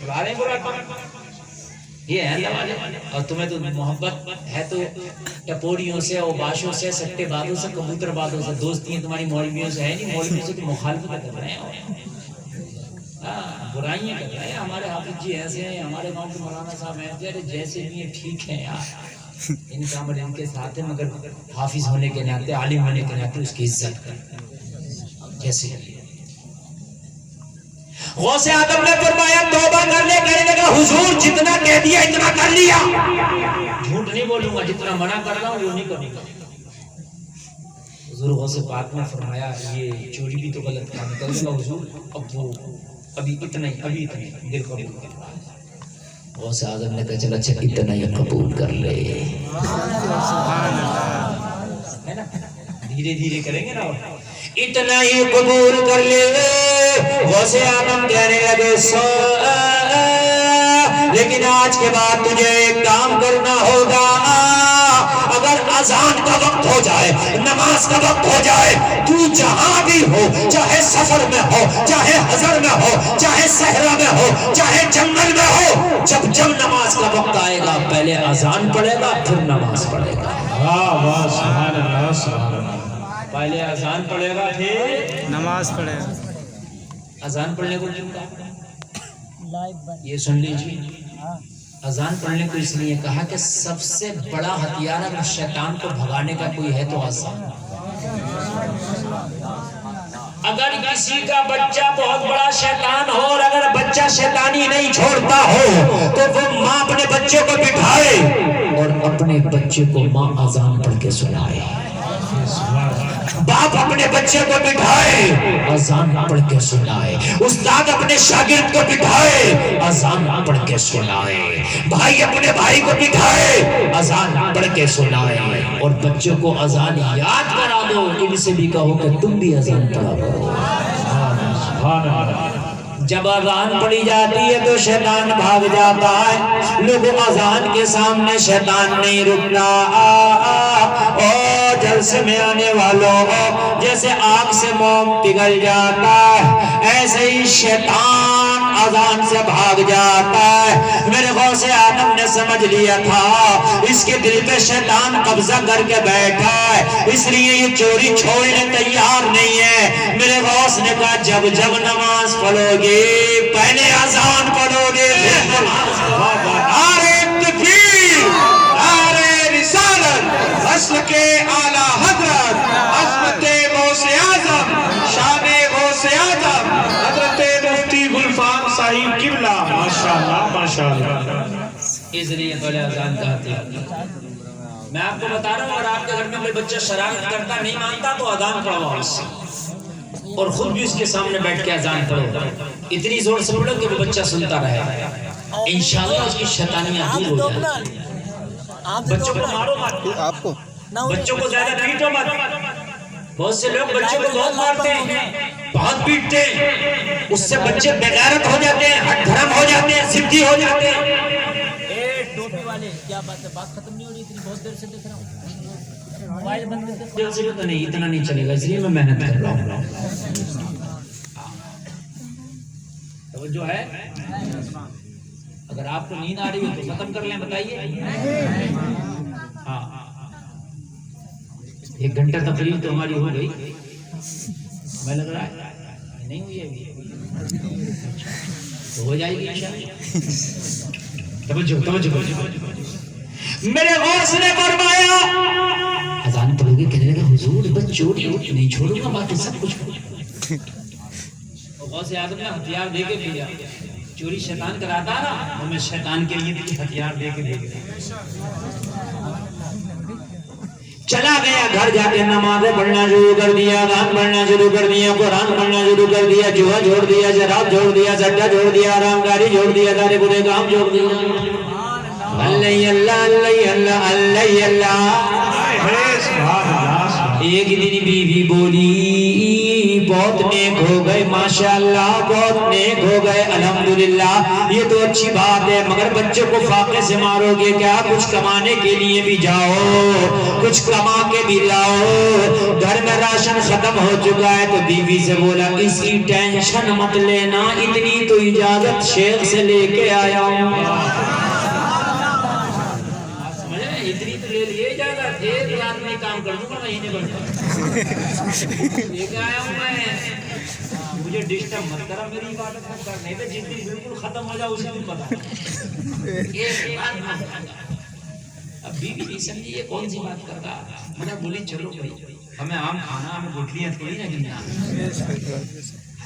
بارے برا یہ ہے اللہ والے. اور تمہیں تو محبت ہے تو ٹپوریوں سے اور باشوں سے سٹے بازوں سے کبوتر بازوں سے دوستی ہیں تمہاری مولویوں سے ہے نہیں. مولویوں سے تو مخالفت کر رہے ہیں برائیاں کر رہے ہیں. ہمارے حافظ جی ایسے ہیں, ہمارے گاؤں کے مولانا صاحب ایسے ہیں, جیسے بھی ہیں ٹھیک ہیں یار, ان کا عمل ان کے ساتھ ہے, مگر حافظ ہونے کے ناطے عالم ہونے کے ناطے اس کی عزت کر جیسے. غوث اعظم نے فرمایا توبہ کرنے کہنے لگا حضور جتنا کہہ دیا اتنا کر لیا, جھوٹ نہیں بولوں گا, جتنا منع کر رہا ہوں وہ نہیں کروں گا. حضور غوث پاک نے فرمایا یہ چوری بھی تو غلط کام کر لے گا حضور, اب وہ ابھی اتنا ہی دل قبول کر رہا ہے. غوث اعظم نے کہا چل اچھا اتنا ہی قبول کر لے, ہے نا, دھیرے دھیرے کریں گے نا, اتنا ہی قبول کر لے. غوث اعظم کہنے لگے لیکن آج کے بعد تجھے ایک کام کرنا ہوگا, اگر اذان کا وقت ہو جائے, نماز کا وقت ہو جائے, تو جہاں بھی ہو, چاہے سفر میں ہو, چاہے حضر میں ہو, چاہے صحرا میں ہو, چاہے جنگل میں ہو, جب نماز کا وقت آئے گا پہلے اذان پڑھے گا پھر نماز پڑھے گا. واہ واہ سبحان اللہ سبحان اللہ. پہلے اذان پڑھے گا پھر نماز پڑھے گا. اذان پڑھنے کو کیوں کہا؟ یہ سن لیجیے, اذان پڑھنے کو اس لیے کہا کہ سب سے بڑا ہتھیار اگر شیطان کو بھگانے کا کوئی ہے تو اذان. اگر کسی کا بچہ بہت بڑا شیطان ہو اور اگر بچہ شیطانی نہیں چھوڑتا ہو تو وہ ماں اپنے بچے کو بٹھائے اور اپنے بچے کو ماں اذان پڑھ کے سنائے, باپ اپنے بچے کو بٹھائے اذان پڑھ کے سنائے, استاد اپنے شاگرد کو بٹھائے اذان پڑھ کے سنائے, بھائی اپنے بھائی کو بٹھائے اذان پڑھ کے سنائے, اور بچوں کو اذان یاد کرا دو. ان سے بھی کہو کہ تم بھی اذان پڑھا کرو. جب اذان پڑھی جاتی ہے تو شیطان بھاگ جاتا ہے. لوگوں اذان کے سامنے شیطان نہیں رکتا. اور جلسے میں آنے والوں جیسے آگ سے موم پگھل جاتا ہے ایسے ہی شیطان اذان سے بھاگ جاتا ہے. میرے غوث اعظم نے سمجھ لیا تھا اس کے دل پہ شیطان قبضہ کر کے بیٹھا ہے, اس لیے یہ چوری چھوڑنے تیار نہیں ہے. میرے غوث نے کہا جب نماز پڑھو گے پہلے اذان پڑھو گے, نعرہ تکبیر, نعرہ رسالت, اصل کے اعلی حضرت عظمت غوث اعظم, شان غوث اعظم حضرت مفتی گلفام صاحب قبلہ. ماشاءاللہ ماشاءاللہ. اس لیے پہلے اذان کہتے ہیں. میں آپ کو بتا رہا ہوں اگر آپ کے گھر میں کوئی بچہ شرارت کرتا نہیں مانتا تو اذان پڑھواؤ اس سے, اور خود بھی اس کے سامنے بیٹھ کے اذان پڑھو, اتنی زور سے پڑھو کہ وہ بچہ سنتا رہے. انشاءاللہ اس کی شیطانیاں دور ہو جائیں. بچوں کو مارو مت, بچوں کو زیادہ پیٹو مت. بہت سے لوگ بچوں کو بہت مارتے ہیں, بہت پیٹتے ہیں, اس سے بچے بے غیرت ہو جاتے ہیں, ہٹ دھرم ہو جاتے ہیں, ضدی ہو جاتے ہیں. ٹوپی والے کیا بات ہے, بات ختم نہیں ہو رہی, اتنی بہت دیر سے دیکھ رہا ہوں. موبائل بند کر دے. تو نہیں, اتنا نہیں چلے گا, اس لیے میں محنت کر رہا ہوں. توجہ ہے, اگر آپ کو نیند آ رہی ہے تو ختم کر لیں, بتائیے. ہاں 1 گھنٹہ تقریر تو ہماری ہو گئی, میں لگ رہا ہے نہیں ہوئی ابھی, تو ہو جائے گی انشاءاللہ. توجہ. میرے غوث نے فرمایا اذان پڑھو گے, کہنے لگا حضور بس چوری نہیں چھوڑوں گا, باقی سب کچھ. غوث اعظم نے ہتھیار دے کے بھیجا, چوری شیطان کراتا نا, ہمیں شیطان کے لیے بھی ہتھیار دے کے بھیجا. چلا گیا گھر جا کے نمازیں پڑھنا شروع کر دیا, اذان پڑھنا شروع کر دیا, قرآن پڑھنا شروع کر دیا, جوا چھوڑ دیا, شراب چھوڑ دیا, سٹا چھوڑ دیا, حرام کاری چھوڑ دیا, سارے برے کام چھوڑ دیا. اللہ اللہ اللہ اللہ اللہ. ایک دن بیوی بولی بہت نیک ہو گئے ماشاءاللہ بہت نیک ہو گئے الحمدللہ یہ تو اچھی بات ہے مگر بچوں کو فاقے سے مارو گے کیا کچھ کمانے کے لیے بھی جاؤ کچھ کما کے بھی لاؤ گھر میں راشن ختم ہو چکا ہے تو بیوی سے بولا اس کی ٹینشن مت لینا اتنی تو اجازت شیخ سے لے کے آیا ہوں اتنی تو لے لیے اجازت ایک رات میں کام کر دوں گا مہینے بھر لے کے آیا ہوں میں مجھے ڈسٹرب مت کرا میری عبادت مت کر نہیں تو جس دن بالکل ختم ہو جائے اسے بھی پتا اب بیوی نہیں سمجھی یہ کون سی بات کر رہا میں بولی چلو بھائی ہمیں عام کھانا ہمیں گٹلیاں تھوڑی نہ گننا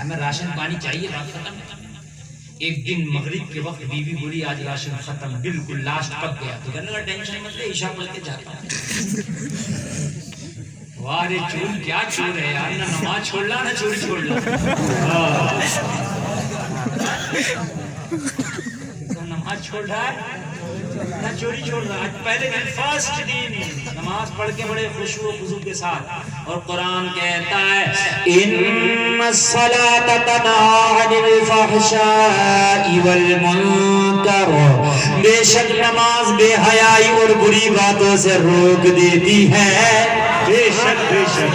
ہمیں راشن پانی چاہیے بات ختم ایک دن مغرب کے وقت بیوی بولی آج راشن ختم بالکل لاسٹ پک گیا تو کہنے لگا ٹینشن مت لے عشاء پڑھ کے جاتا ہوں واہ رے چور کیا چور ہے یار نہ نماز چھوڑ لا نہ چوری چھوڑ لا نماز چھوڑ رہا ہے نہ چوری چھوڑ رہا آج پہلے دن فرسٹ دن نماز پڑھ کے بڑے خشوع و خضوع کے ساتھ اور قرآن کہتا ہے ان الصلاۃ تنہی عن الفحشاء والمنکر بے شک نماز بے حیائی اور بری باتوں سے روک دیتی ہے بے شک بے شک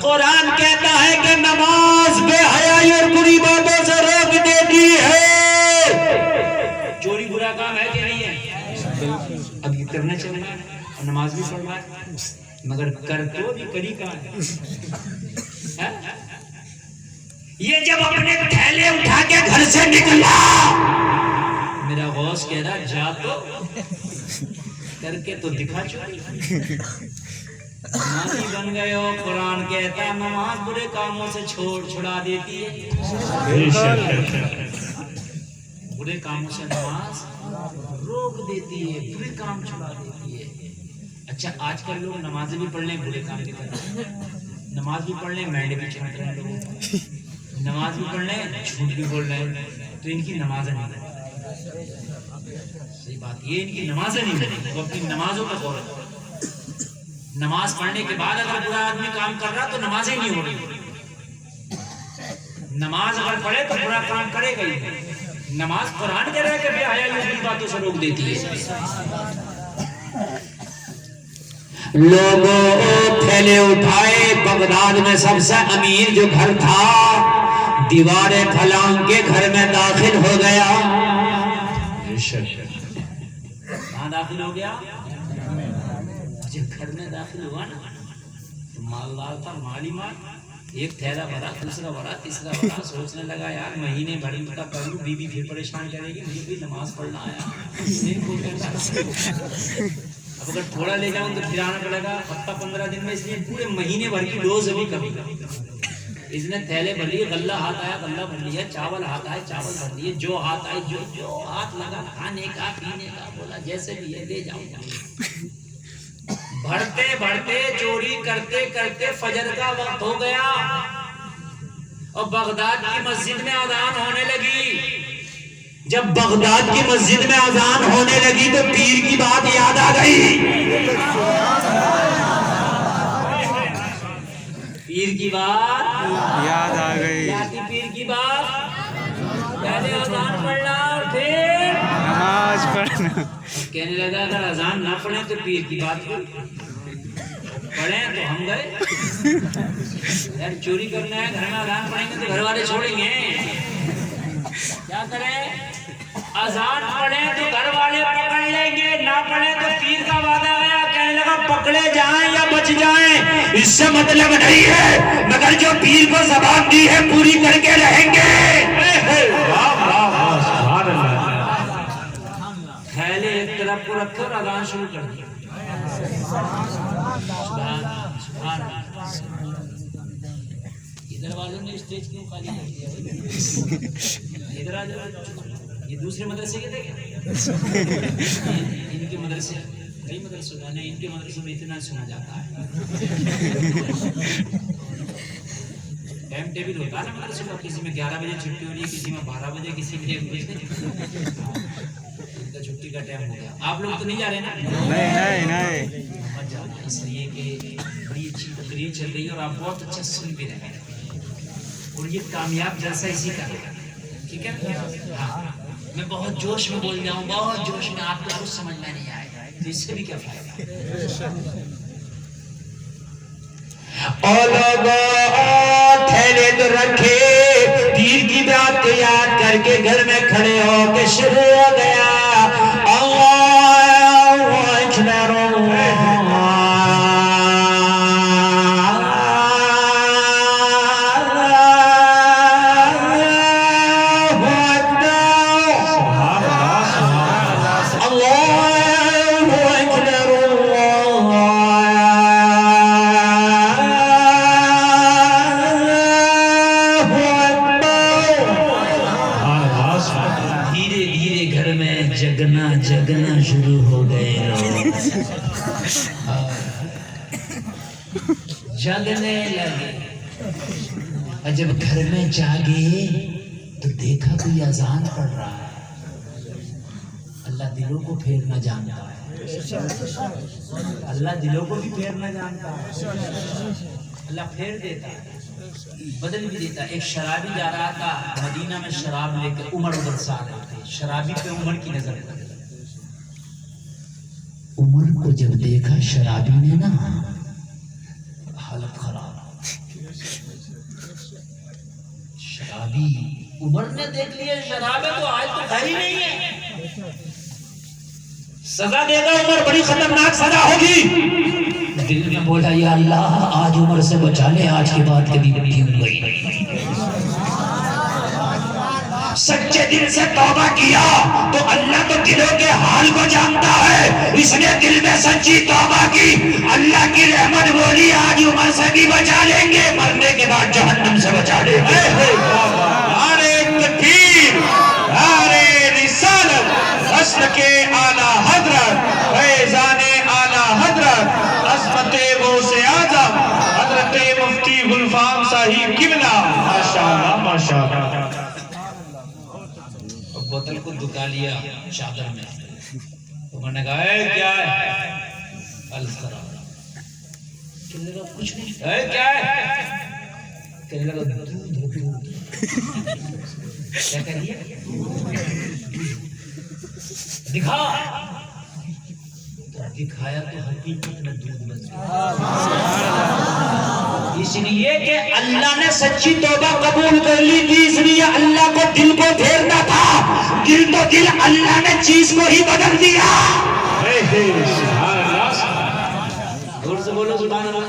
قرآن کہتا ہے کہ نماز بے حیائی اور بری باتوں سے روک دیتی ہے چوری برا کام ہے کہ نہیں ہے اب یہ کرنا چاہیے اور نماز بھی پڑھ رہا ہے مگر کر تو بھی کری کام ہے یہ جب اپنے تھیلے اٹھا کے گھر سے نکلا میرا غوث کہہ رہا جا تو کر کے تو دکھا چوری نمازی بن گئے ہو قرآن کہتا ہے نماز برے کاموں سے چھڑا دیتی ہے بے شک برے کاموں سے نماز روک دیتی ہے برے کام چھڑا دیتی ہے اچھا آج کل لوگ نمازیں بھی پڑھ لیں برے کام بھی کر رہے ہیں نماز بھی پڑھ لیں مینڈے بھی چمک رہے ہیں لوگ نماز بھی پڑھ لیں جھوٹ بھی بول رہے ہیں تو ان کی نمازیں نہیں رہی صحیح بات یہ ان کی نمازیں نہیں رہی وہ اپنی نمازوں پر غور کریں نماز پڑھنے کے بعد اگر برا آدمی کام کر رہا تو نمازیں نہیں ہو رہی نماز اگر پڑھے تو برا کام کرے گا ہی نماز قرآن کہہ رہا ہے کہ بے حیائی اور بری باتوں سے روک دیتی ہے لوگوں تھیلے اٹھائے بغداد میں سب سے امیر جو گھر تھا دیواریں پھلانگ کے گھر میں داخل ہو گیا کہاں داخل ہو گیا جب گھر میں داخل ہوا نا تو مالدار تھا مالی مال ایک تھیلا بڑا دوسرا بڑا تیسرا بڑا سوچنے لگا یار مہینے بھر کا کر لوں بیوی پھر پریشان کرے گی مجھے بھی نماز پڑھنا آیا اب اگر تھوڑا لے جاؤں تو پھر آنا پڑے گا ہفتہ 15 دن میں اس لیے پورے مہینے بھر کی ڈوز ابھی کبھی اس نے تھیلے بھر لیے غلہ ہاتھ آیا غلہ بھر لیا چاول ہاتھ آئے چاول بھر لیے جو ہاتھ آئے جو ہاتھ لگا کھانے کا پینے کا بولا جیسے بھی ہے لے جاؤں بڑھتے بڑھتے چوری کرتے کرتے فجر کا وقت ہو گیا اور بغداد کی مسجد میں اذان ہونے لگی جب بغداد کی مسجد میں اذان ہونے لگی تو پیر کی بات یاد آ گئی پیر کی بات یاد آ گئی کیا تھی پیر کی بات پہلے اذان پڑھنا اور پھر نماز پڑھنا کہنے لگا اگر اذان نہ پڑھیں تو پیر کی بات پڑھیں تو ہم گئے یار چوری کرنا ہے گھر میں اذان پڑھیں گے تو گھر والے چھوڑیں گے کیا کریں اذان پڑھیں تو گھر والے پکڑ لیں گے نہ پڑھیں تو پیر کا وعدہ آیا کہنے لگا پکڑے جائیں یا بچ جائیں اس سے مطلب نہیں ہے مگر جو پیر کو زبان دی ہے پوری کر کے رہیں گے تھیلے ایک طرف کو رکھو اور اذان شروع کر دیا ادھر والوں نے اسٹیج کیوں خالی کر دیا ادھر آ جاؤ یہ دوسرے مدرسے کے تھے کیا ان کے مدرسے کئی مدرسے ان کے مدرسے میں اتنا سنا جاتا ہے ٹائم ٹیبل ہوتا ہے نا مدرسے کا کسی میں 11 بجے چھٹی ہو رہی ہے کسی میں 12 بجے کسی میں 1 بجے چھٹی کا ٹائم ہو گیا آپ لوگ تو نہیں جا رہے نا نہیں جانا، اس لیے کہ بڑی اچھی تقریر چل رہی ہے اور آپ بہت اچھا سن بھی رہے ہیں، اور یہ کامیاب جلسہ اسی کا ہے، ٹھیک ہے نا؟ ہاں میں بہت جوش میں بول جاؤں، بہت جوش میں، آپ کو کچھ سمجھ میں نہیں آئے گا، تو اس سے بھی کیا فائدہ؟ اور لوگوں تھیلے تو رکھے، پیر کی بات کو یاد کر کے گھر میں کھڑے ہو کے شروع ہو گیا اللہ اکبر جگنا شروع ہو گئے لوگ، جگنے لگے، اور جب گھر میں جاگے تو دیکھا کوئی اذان پڑھ رہا ہے۔ اللہ دلوں کو پھیرنا جانتا ہے، اللہ دلوں کو بھی پھیرنا جانتا ہے، اللہ پھیر دیتا ہے، بدل بھی دیتا ہے۔ ایک شرابی جا رہا تھا مدینہ میں شراب لے کے، عمر ادھر سے آ رہے تھے، شرابی پہ عمر کی نظر پڑی، عمر کو جب دیکھا شرابی نے نا حالت خراب، شرابی عمر نے دیکھ لیا شراب ہے تو آج تو گھر ہی نہیں ہے، سزا دے گا عمر، بڑی خطرناک سزا ہوگی۔ دل میں بولا یا اللہ آج عمر سے بچا لے، آج کے بعد کبھی پیوں گئی نہیں۔ سچے دل سے توبہ کیا تو اللہ تو دلوں کے حال کو جانتا ہے، اس نے دل میں سچی توبہ کی، اللہ کی رحمت بولی آج عمر سے بھی بچا لیں گے، مرنے کے بعد جہنم سے بچا لیں گے۔ نعرہ تکبیر، نعرہ رسالت، اصل کے اعلیٰ حضرت، فیضان اعلیٰ حضرت، عظمت غوث اعظم حضرت مفتی گلفام صاحب قبلہ، ماشاءاللہ ماشاءاللہ۔ بوتل کو دکا لیا چادر میں، تو میں نے کہا اے کیا ہے؟ الف خراب، کہنے لگا کچھ نہیں، اے کیا ہے؟ کہنے لگا دودھ، کیا کہیے؟ دکھا، دکھایا تو حقیقت میں دودھ بن گیا، اس لیے کہ اللہ نے سچی توبہ قبول کر لی تھی، اس لیے اللہ کو دل کو پھیرنا تھا، دل تو دل اللہ نے چیز کو ہی بدل دیا۔ زور سے بولو سبحان اللہ،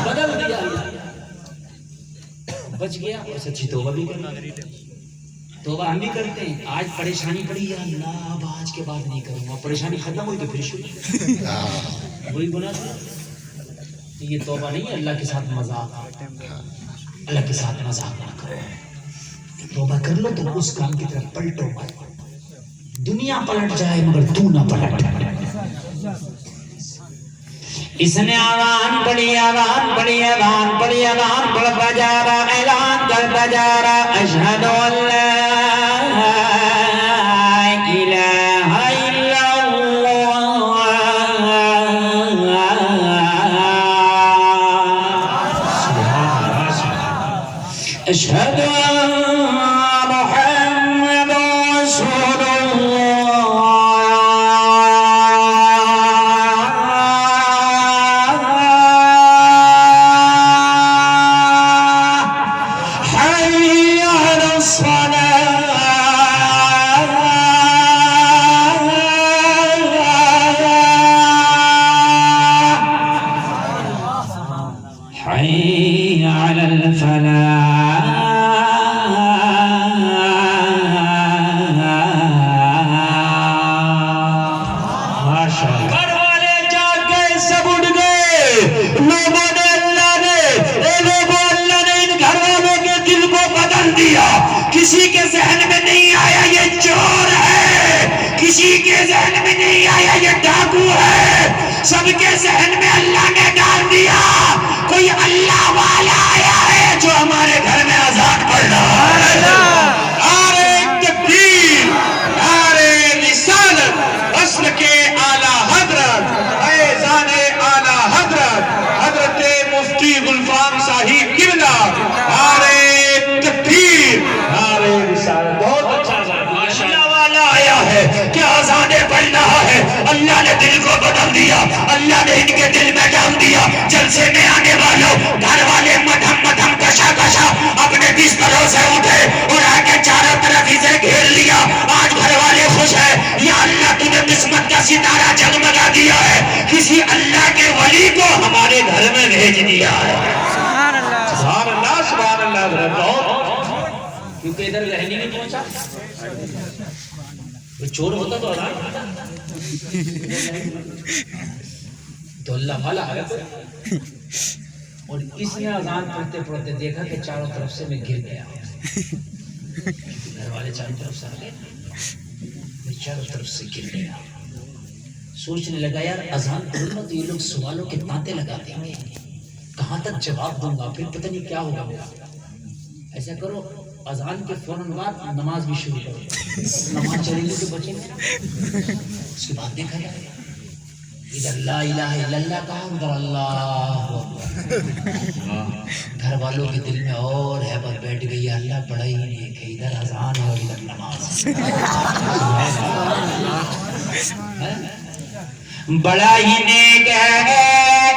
بدل دیا، بچ گیا، اور سچی توبہ بھی کرنا، توبہ ہم بھی کرتے ہیں۔ آج پریشانی پڑی یا اللہ اب آج کے بعد نہیں کروں گا، پریشانی ختم ہوئی تو پھر شروع وہی گناہ تھا، یہ توبہ نہیں ہے، اللہ کے ساتھ مذاق، اللہ کے ساتھ مذاق نہ کرو، توبہ کر لو تو اس کام کی طرف پلٹو مت، دنیا پلٹ جائے مگر تو نہ پلٹ۔ اس نے آوان پڑی، آوان پڑی، آوان پڑی، آوان پڑھتا جا رہا، اعلان کرتا جا رہا، اشہد ان لا الہ الا اللہ، اشہد ان محمد رسول حي على الفلاح، گھر والے جاگ گئے، سب اٹھ گئے، لوگوں نے اللہ نے ان گھر والوں کے دل کو بدل دیا، کسی کے ذہن میں نہیں آیا یہ چور ہے، کسی کے ذہن میں نہیں آیا یہ ڈاکو ہے، سب کے ذہن میں اللہ نے ڈال دیا کوئی اللہ والا آیا ہے جو ہمارے گھر میں اذان پڑھ رہا ہے۔ نعرہ تکبیر، نعرہ رسالت، اصل کے اعلیٰ حضرت اللہ نے دل کو بدل دیا، اللہ نے ان کے دل میں ڈال دیا۔ جلسے میں آنے والوں گھر والے مٹھم مٹھم کشا کشا اپنے بستروں سے اٹھے اور آ کے چاروں طرف اسے گھیر لیا۔ آج گھر والے خوش ہیں، یا اللہ تو نے قسمت کا ستارہ جگمگا دیا ہے، کسی اللہ کے ولی کو ہمارے گھر میں بھیج دیا ہے۔ سبحان اللہ سبحان اللہ سبحان اللہ۔ کیونکہ ادھر رہنے نہیں پہنچا، چور ہوتا تو اللہ والا ہے، اور اس نے اذان پڑھتے پڑھتے دیکھا کہ چاروں طرف سے میں گر گیا، گھر والے چاروں طرف سے آ گئے، میں چاروں طرف سے گر گیا۔ سوچنے لگا یار اذان پڑھوں تو یہ لوگ سوالوں کے تانتے لگاتے ہیں، کہاں تک جواب دوں گا، پھر پتہ نہیں کیا ہوگا۔ ایسا کرو اذان کے فوراً بعد نماز بھی شروع کرو، نماز چلیں گے تو بچیں گے۔ اس کے بعد دیکھا جائے ادھر لا الہ الا اللہ کہا، ادھر اللہ اکبر۔ گھر والوں کے دل میں اور ہیبت بیٹھ گئی، اللہ بڑا ہی نیک ہے، ادھر اذان اور ادھر نماز، بڑا ہی نیک ہے،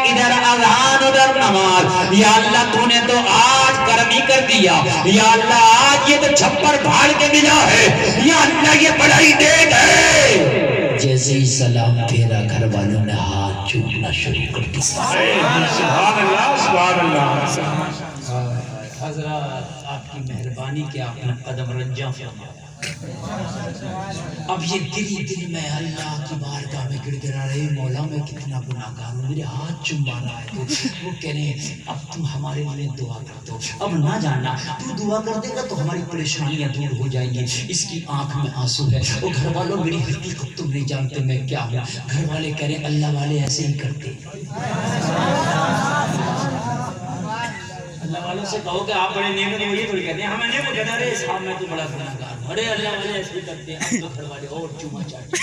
ادھر اذان ادھر نماز۔ یا اللہ تو نے تو آج کرم ہی کر دیا، یا اللہ آج یہ تو چھپر پھاڑ کے ملا ہے، یا اللہ یہ بڑا ہی نیک ہے۔ جیسے ہی سلام پھیرا گھر والوں نے ہاتھ چومنا شروع کر دیا۔ سبحان اللہ سبحان اللہ۔ حضرات آپ کی مہربانی کہ آپ نے قدم رنجاں فرمایا۔ اب یہ دل میں اللہ کی بارگاہ میں گڑ گڑا رہے، مولا میں کتنا گناہگار ہوں، میرے ہاتھ چمانا ہے تو وہ کہہ رہے ہیں اب تم ہمارے لیے دعا کر دو، اب نہ جانا تو دعا کر دے گا تو ہماری پریشانیاں دور ہو جائیں گی۔ اس کی آنکھ میں آنسو ہے، اور گھر والوں میری حقیقت تم نہیں جانتے میں کیا ہوں۔ گھر والے کہہ رہے اللہ والے ایسے ہی کرتے، اللہ والوں سے کہو کہ آپ بڑے نیک ہیں، وہی تھوڑی کہتے ہیں ہمیں نیک کہنا رہے صاحب میں تو بڑا گناہگار ہوں، ارے اللہ والے ایسے ہی کرتے ہیں۔ اب تو گھر والے اور چوما چاٹتے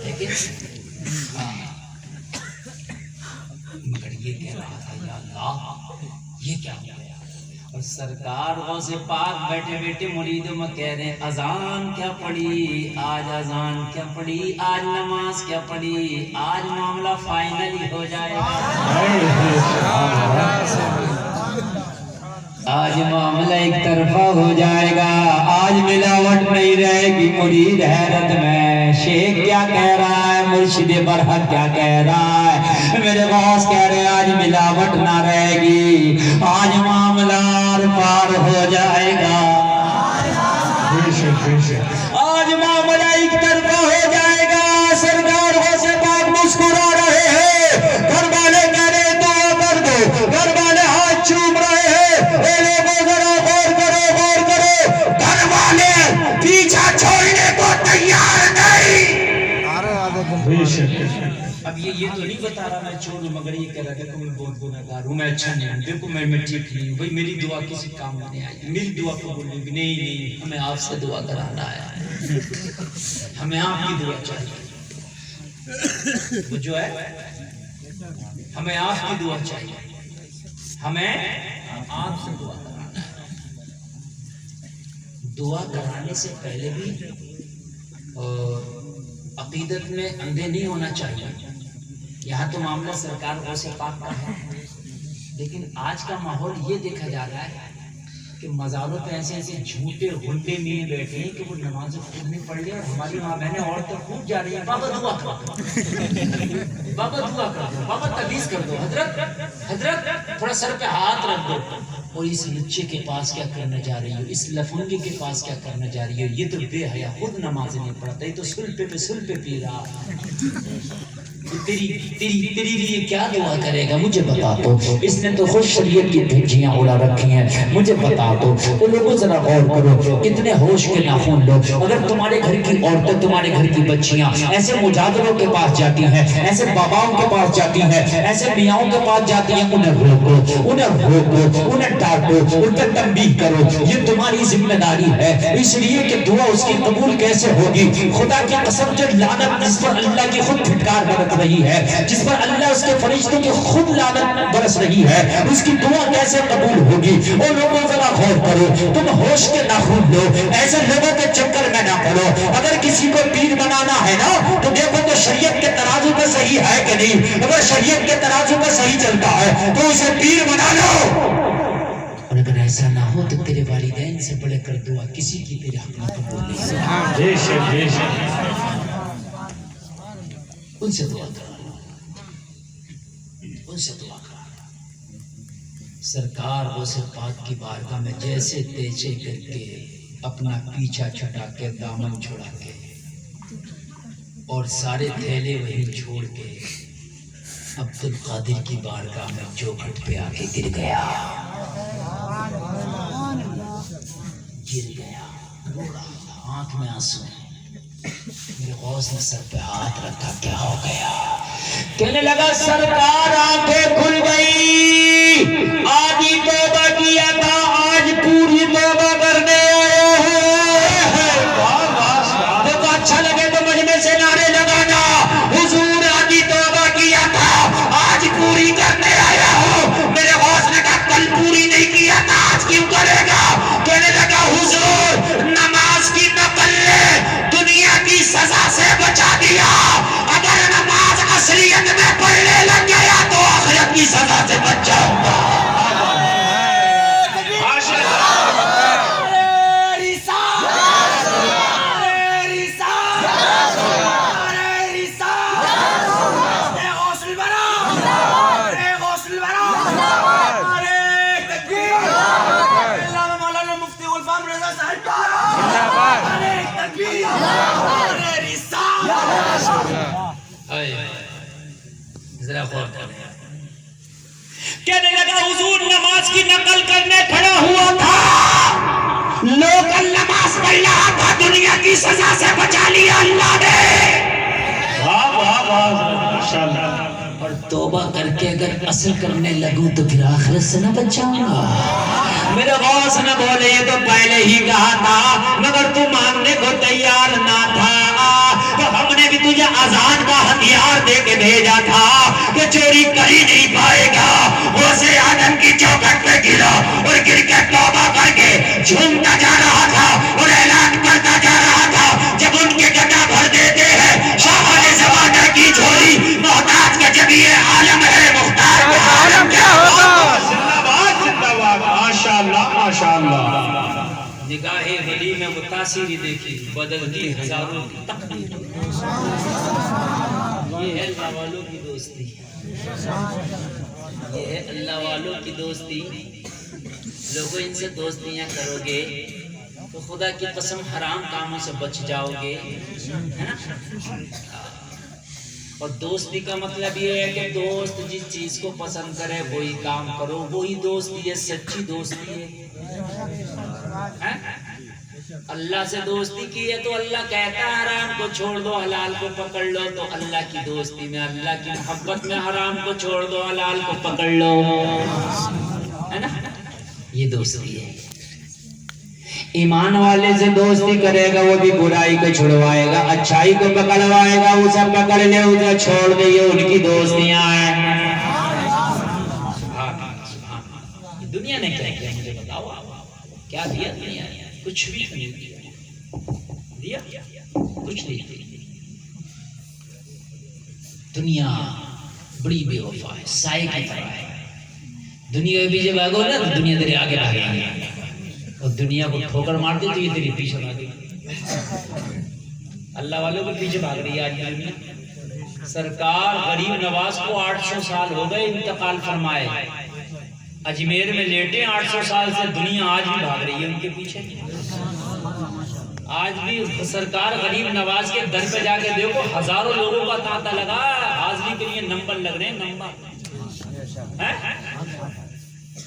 لیکن مگر یہ کہہ رہا تھا یا اللہ یہ کیا ہو گیا، اور سرکار غوث پاک بیٹھے بیٹھے مریدوں میں کہہ رہے ہیں اذان کیا پڑھی آج، اذان کیا پڑھی آج، نماز کیا پڑھی آج، معاملہ فائنلی ہو جائے آج، معاملہ ایک طرفہ ہو جائے گا، آج ملاوٹ نہیں رہے گی۔ مرید حیرت میں، شیخ کیا کہہ رہا ہے، مرشد برحق کیا کہہ رہا ہے، میرے غوث کہہ رہے ہیں آج ملاوٹ نہ رہے گی، آج معاملہ پار ہو جائے گا، آج معاملہ ایک طرفہ ہو جائے گا۔ سرکار غوث پاک مسکرا رہے ہیں، گھر والے کہہ رہے دعا کر دو، گھر والے ہاتھ چوم رہے ہیں، اے لوگوں ذرا غور کرو غور کرو، گھر والے پیچھا چھوڑنے کو تیار نہیں۔ اب یہ تو نہیں بتا رہا میں چور ہوں، مگر یہ کہہ رہا کہ میں بہت گناہگار ہوں، میں اچھا نہیں ہوں، دیکھو میں ٹھیک نہیں ہوں، بھائی میری دعا کسی کام میں نہیں آئی، میری دعا قبول نہیں ہوگی، نہیں ہمیں آپ سے دعا کرانا ہے، ہمیں آپ کی دعا چاہیے، وہ جو ہے ہمیں آپ کی دعا چاہیے، ہمیں آپ سے دعا کرانا ہے۔ دعا کرانے سے پہلے بھی عقیدت میں اندھے نہیں ہونا چاہیے۔ یہاں تو معاملہ سرکار غوث پاک کا ہے، لیکن آج کا ماحول یہ دیکھا جا رہا ہے کہ مزاروں پہ ایسے ایسے جھوٹے غنڈے میے بیٹھے ہیں کہ وہ نماز خود نہیں پڑھ لیا، اور ہماری ماں بہنیں عورتیں خوب جا رہی ہیں بابا دعا کر دو، بابا دعا کر دو، بابا تعویذ کر دو، حضرت تھوڑا سر پہ ہاتھ رکھ دو، اور اس لچے کے پاس کیا کرنے جا رہی ہو، اس لفنگی کے پاس کیا کرنے جا رہی ہو، یہ تو بے حیا خود نماز نہیں پڑھتا، یہ تو سلپے پہ سلپے پی رہا، تیری لیے کیا دعا کرے گا مجھے بتا دو، اس نے تو خود شریعت کی دھجیاں اڑا رکھی ہیں، مجھے بتا دو۔ تو لوگوں ذرا غور کرو، اتنے ہوش کے ناخن لو، اگر تمہارے گھر کی عورتیں تمہارے گھر کی بچیاں ایسے مجادلوں کے پاس جاتی ہیں، ایسے باباؤں کے پاس جاتی ہیں، ایسے میاؤں کے پاس جاتی ہیں، انہیں روکو، انہیں ڈانٹو، ان پر تنبیہ کرو، یہ تمہاری ذمہ داری ہے، اس لیے کہ دعا اس کی قبول کیسے ہوگی، خدا کی قسم جو لعنت اس پر اللہ کی خود پھٹکار برت رہی ہے، جس پر اللہ اس کے فرشتوں کی خود لعنت برس رہی ہے، اس کی دعا کیسے قبول ہوگی؟ او لوگوں ذرا غور کرو، تم ہوش کے ناخن لو، ایسے لوگوں کے چکر میں نہ پڑو۔ اگر کسی کو پیر بنانا ہے نا تو دیکھو تو شریعت کے ترازو پہ صحیح ہے کہ نہیں، اگر شریعت کے ترازو پہ صحیح چلتا ہے تو اسے پیر بنا لو، اور اگر ایسا نہ ہو تو تیرے والدین سے بڑھ کر دعا کسی کی تیرے حق میں قبول نہیں۔ بے شک بے شک ان سے دعا کرو، ان سے دعا کرو۔ سرکار غوث پاک کی بارگاہ میں جیسے تیچے کر کے اپنا پیچھا چھٹا کے دامن چھڑا کے اور سارے تھیلے وہیں چھوڑ کے عبد القادر کی بارگاہ میں چوکھٹ پہ آ کے گر گیا، گر گیا، رو رہا تھا، آنکھ میں آنسو ہیں۔ میرے غوث نے سر پہ ہاتھ رکھا، کیا ہو گیا؟ کہنے لگا سرکار آنکھیں کھل گئی، آدھی توبہ کیا تھا، آج پوری توبہ کرنے آیا ہے۔ دیکھو اچھا لگے تو مجمع سے نعرے لگانا، حضور آدھی توبہ کیا تھا، آج پوری کرنے آیا ہو۔ میرے غوث نے کہا کل پوری نہیں کیا تھا، آج کیوں کرے گا؟ کہنے لگا حضور نماز کی نقل نے دنیا کی سزا سے بچا دیا، اگر نماز اصلیت میں پڑھنے لگ گیا تو آخرت کی سزا سے بچ جاؤں گا۔ کہنے لگا حضور نماز کی نقل کرنے کھڑا ہوا تھا، لوکل نماز پڑھ رہا تھا، دنیا کی سزا سے بچا لیا اللہ نے۔ واہ واہ واہ ماشاءاللہ۔ اور توبہ کر کے اگر اصل کرنے لگوں تو پھر آخرت سے نہ بچ جاؤں گا۔ میرے غوث نے بولے یہ تو پہلے ہی کہا تھا مگر تو ماننے کو تیار نہ تھا، تو ہم نے بھی تجھے اذان کا ہتھیار دے کے بھیجا تھا کہ چوری کر ہی نہیں پائے گا۔ غوث آدم کی چوکھٹ پہ گرا اور گر کے توبہ کر کے جھومتا جا رہا تھا اور اعلان کرتا جا رہا تھا، جب ان کے گدا بھر دیتے ہیں شاہان زمانہ کی جھولی، محتاج کا جب یہ عالم ہے مختار کا عالم کیا ہوگا؟ زندہ باد زندہ باد ماشاءاللہ ماشاءاللہ۔ نگاہ ولی میں متاثری دیکھی، بدلتی ہزاروں کی تقدیر۔ یہ ہے اللہ والوں کی دوستی، یہ ہے اللہ والوں کی دوستی۔ لوگوں ان سے دوستیاں کرو گے تو خدا کی قسم حرام کاموں سے بچ جاؤ گے، ہے نا؟ اور دوستی کا مطلب یہ ہے کہ دوست جس چیز کو پسند کرے وہی کام کرو، وہی دوستی ہے، سچی دوستی ہے۔ اللہ سے دوستی کی ہے تو اللہ کہتا ہے حرام کو چھوڑ دو حلال کو پکڑ لو، تو اللہ کی دوستی میں، اللہ کی محبت میں حرام کو چھوڑ دو حلال کو پکڑ لو، ہے نا؟ یہ دوستی ہے۔ ایمان والے سے دوستی کرے گا وہ بھی برائی کو چھڑوائے گا، اچھائی کو پکڑوائے گا، اسے پکڑ لے اسے چھوڑ دے، یہ ان کی دوستیاں ہیں۔ دنیا نے کیا کیا مجھے بتاؤ، کیا دیا دنیا نے؟ کچھ بھی نہیں دیا، کچھ نہیں دیا۔ دنیا بڑی بے وفا ہے، سائے کی طرح ہے۔ دنیا کے پیچھے بھاگو نا تو دنیا تیرے آگے بھاگے گی، اور دنیا کو ٹھوکر مار دے تو یہ تیرے پیچھے بھاگے گی۔ اللہ والوں کے پیچھے بھاگ رہی ہے آج دنیا۔ سرکار غریب نواز کو 800 سال ہو گئے انتقال فرمائے، اجمیر میں لیٹے 800 سال سے، دنیا آج بھی بھاگ رہی ہے ان کے پیچھے۔ آج بھی سرکار غریب نواز کے در پہ جا کے دیکھو، ہزاروں لوگوں کا تانتا لگا، حاضری کے لیے نمبر لگ رہے ہیں، نمبر۔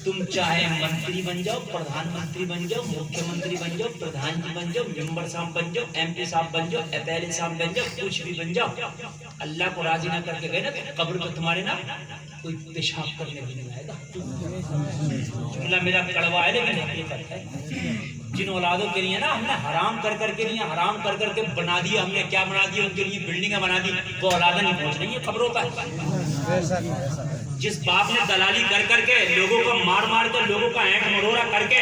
تم چاہے منتری بن جاؤ، پردھان منتری بن جاؤ، مکھیہ منتری بن جاؤ، پردھان جی بن جاؤ، ممبر صاحب بن جاؤ، ایم پی صاحب بن جاؤ، اپیل صاحب بن جاؤ، کچھ بھی بن جاؤ، اللہ کو راضی نہ کر کے گئے نا تو قبر پہ تمہارے نا کوئی پیشاب کرنے بھی نہیں آئے گا۔ جملہ میرا کڑوا ہے لیکن حقیقت ہے۔ جن اولادوں کے لیے نا ہم نے حرام کر کر کے لیے حرام کر کر کے بنا دیا، ہم نے کیا بنا دیا، ان کے لیے بلڈنگیں بنا دی، وہ اولادیں نہیں پہنچ رہی ہیں قبروں پر۔ جس باپ نے دلالی کر کر کے لوگوں کو مار مار کے لوگوں کا اینٹ مرورا کر کے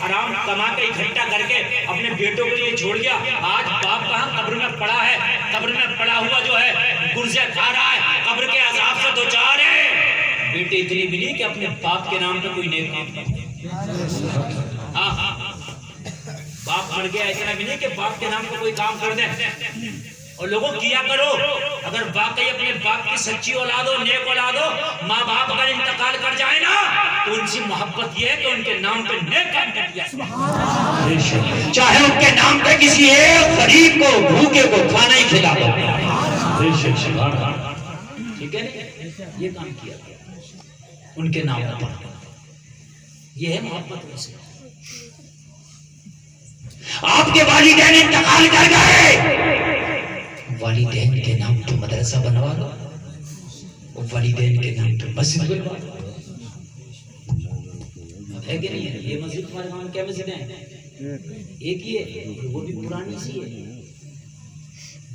حرام کما کے اکٹھا کر کے اپنے بیٹوں کے لیے چھوڑ گیا، آج باپ کہاں قبر میں پڑا ہے، قبر میں پڑا ہوا جو ہے گرزے کھا رہا ہے، قبر کے عذاب سے دوچار ہے۔ بیٹے اتنی بھی نہیں کہ اپنے باپ کے نام پہ کوئی نیک کام کرے، ہاں باپ مر گیا اتنا بھی نہیں کہ باپ کے نام پہ کوئی کام کر دے۔ اور لوگوں کیا کرو، اگر واقعی اپنے باپ کی سچی اولاد ہو، نیک اولاد ہو، ماں باپ اگر انتقال کر جائے نا تو ان سے محبت یہ ہے کہ ان کے نام پہ نیک کام کر دیا، چاہے ان کے نام پہ کسی ایک غریب کو بھوکے کو کھانا ہی کھلا دو، ٹھیک ہے یہ کام کیا ان کے نام پر، یہ ہے محبت ان سے۔ آپ کے والدین انتقال کر گئے، والدین کے نام تو مدرسہ بنوا دو، اور والدین کے نام تو مسجد بنوا دو، ہے کہ نہیں ہے؟ یہ مسجد تمہارے گاؤں میں کیا مسجد ہیں؟ ایک ہی ہے، وہ بھی پرانی سی ہے۔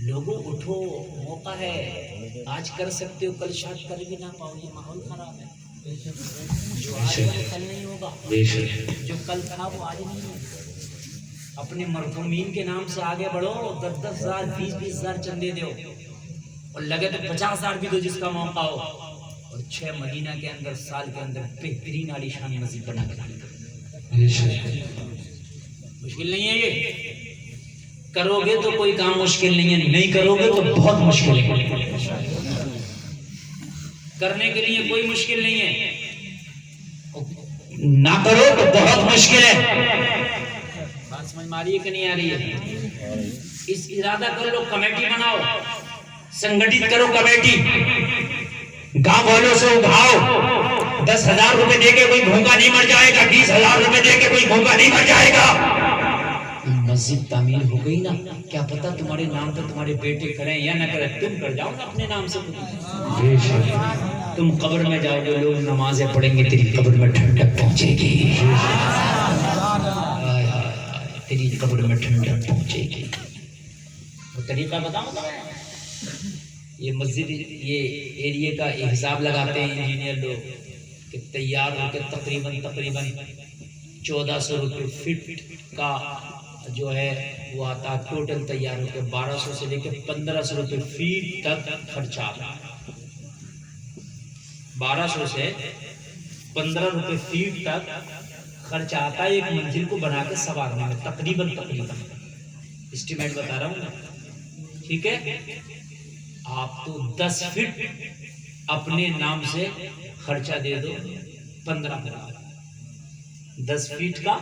لوگوں اٹھو، موقع ہے، آج کر سکتے ہو کل شاید کر بھی نہ پاؤ، یہ ماحول خراب ہے، جو آج ہے کل نہیں ہوگا، جو کل تھا وہ آج نہیں ہوگا۔ اپنے مرحومین کے نام سے آگے بڑھو، 10,000 20,000 چندے دو، اور لگے تو 50,000 بھی دو جس کا موقع ہو، اور 6 مہینہ کے اندر سال کے اندر بہترین عالی شان مسجد بنا کے مشکل نہیں ہے، یہ کرو گے تو کوئی کام مشکل نہیں ہے، نہیں کرو گے تو بہت مشکل ہے، کرنے کے لیے کوئی مشکل نہیں ہے، نہ کرو تو بہت مشکل ہے۔ بات سمجھ میں آ رہی ہے کہ نہیں آ رہی ہے؟ اس ارادہ کر لو، کمیٹی بناؤ، سنگٹھت کرو کمیٹی، گاؤں والوں سے اٹھاؤ، 10,000 روپے دے کے کوئی بھوکا نہیں مر جائے گا، 20,000 روپے دے کے کوئی بھوکا نہیں مر جائے گا۔ مسجد تعمیر ہو گئی نا، کیا پتا تمہارے نام پر تمہارے بیٹے کریں یا نہ کریں، تم کر جاؤ نا اپنے نام سے، تم قبر میں جاؤ گے، لوگ نمازیں پڑھیں گے، تیری قبر میں ٹھنڈک پہنچے گی، تیری قبر میں ٹھنڈک پہنچے گی۔ وہ طریقہ بتاؤں گا میں، یہ مسجد یہ ایریے کا حساب لگاتے ہیں انجینئر لوگ کہ تیار ہو کے تقریباً 1400 روپے فٹ کا جو ہے وہ آتا، ٹوٹل تیار ہو کے 1200 سے لے کے 1500 روپے فٹ تک خرچہ آتا ہے، 1200 سے 15 روپے فٹ تک خرچہ آتا ہے ایک منزل کو بنا کے سوارنے میں، تقریباً اسٹیمیٹ بتا رہا ہوں میں، ٹھیک ہے؟ آپ تو 10 فٹ اپنے نام سے خرچہ دے دو، 15,000، 10 فٹ کا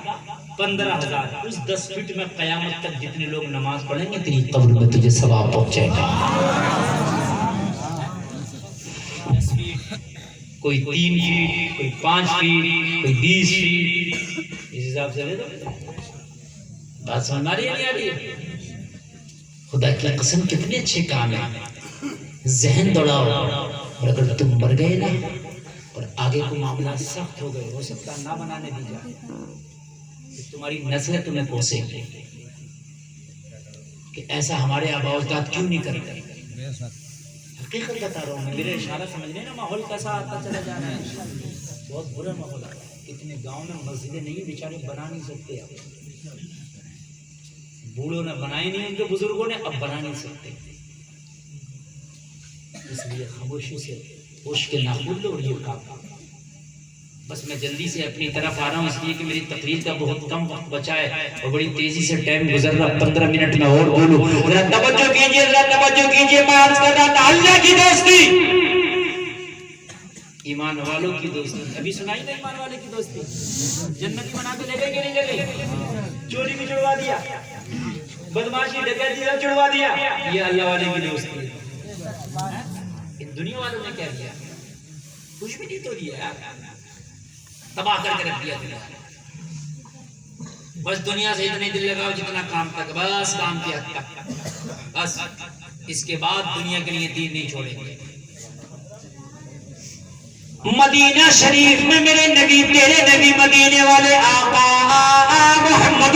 15,000، اس 10 فٹ میں قیامت تک جتنے لوگ نماز پڑھیں گے تیری قبر میں تجھے ثواب پہنچے گا۔ کوئی 3 فٹ، کوئی 5 فٹ، کوئی 20 فٹ، اس حساب سے دے دو۔ بات سمجھ آ رہی ہے نہیں آ رہی ہے؟ خدا کی قسم کتنے اچھے کام ہیں، ذہن دوڑاؤ، اور اگر تم مر گئے نا اور آگے کو معاملہ سخت ہو گئے، ہو سکتا نہ بنانے دی جائے، تمہاری نسلیں تمہیں کوسیں گے کہ ایسا ہمارے آباء و اجداد کیوں نہیں کرتے۔ حقیقت بتا رہا ہوں میں، میرے اشارہ سمجھ لیں نا، ماحول کیسا آتا چلا جا رہا ہے، بہت برا ماحول آ رہا ہے۔ اتنے گاؤں میں مسجدیں نہیں، بیچارے بنا نہیں سکتے، اب بوڑھوں نے بنائی نہیں، ان کے بزرگوں نے اب بنا نہیں سکتے، اس لیے خاموشی سے ہوش کے ناخن لو، یہ کام۔ بس میں جلدی سے اپنی طرف آ رہا ہوں، اس لیے کہ میری تقریر کا بہت کم وقت بچا ہے اور بڑی تیزی سے ٹائم گزر رہا، 15 منٹ میں اور بولوں، ذرا توجہ کیجیے، ذرا توجہ کیجیے، میں عرض کر رہا تھا اللہ کی دوستی، ایمان والوں کی دوستی، ابھی سنائی نا ایمان والے کی دوستی، جنتی بنا کے لے گئے کہ نہیں لے گئے؟ چوری بھی چھڑوا دیا، بدماشی ڈکیتی چھڑوا دیا، یہ اللہ والے کی دوستی ہے۔ ان دنیا والوں نے کیا کیا؟ کچھ بھی نہیں تو دیا، تباہ کر کے رکھ دیا دنیا، بس دنیا سے اتنے دل لگاؤ جتنا کام تک، بس کام کی حد تک، بس اس کے بعد دنیا کے لیے دین نہیں چھوڑیں گے۔ مدینہ شریف میں میرے نبی، تیرے نبی، مدینے والے آقا محمد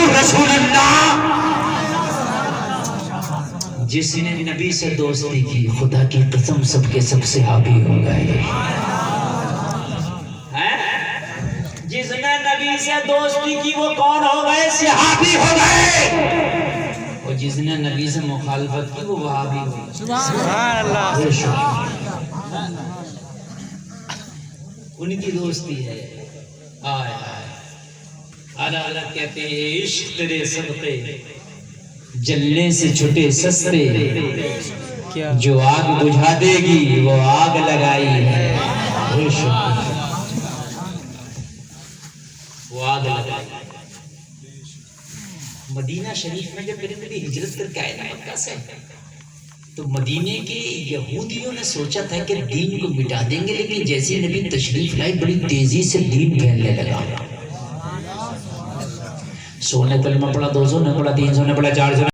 جس نے نبی سے دوستی کی خدا کی قسم سب کے سب صحابی ہو گئے. جس نے نبی سے دوستی کی وہ کون ہو گئے؟ صحابی ہو گئے. اور جس نے نبی سے مخالفت کی وہ وہابی ہو گئے. سبحان اللہ. ان کی دوستی ہے. آئے الگ الگ کہتے ہیں عشق تیرے صدقے جلنے سے چھٹے سستے، جو آگ بجھا دے گی وہ آگ لگائی ہے. وہ آگ لگائی. مدینہ شریف میں جب میرے نبی ہجرت کر کے آئے نا مکہ سے، تو مدینے کے یہودیوں نے سوچا تھا کہ دین کو مٹا دیں گے، لیکن جیسے نبی تشریف لائے بڑی تیزی سے دین پھیلنے لگا. 100 نے کلمہ پڑھا، 200 نے پڑھا، 300 نے پڑھا، 400 نے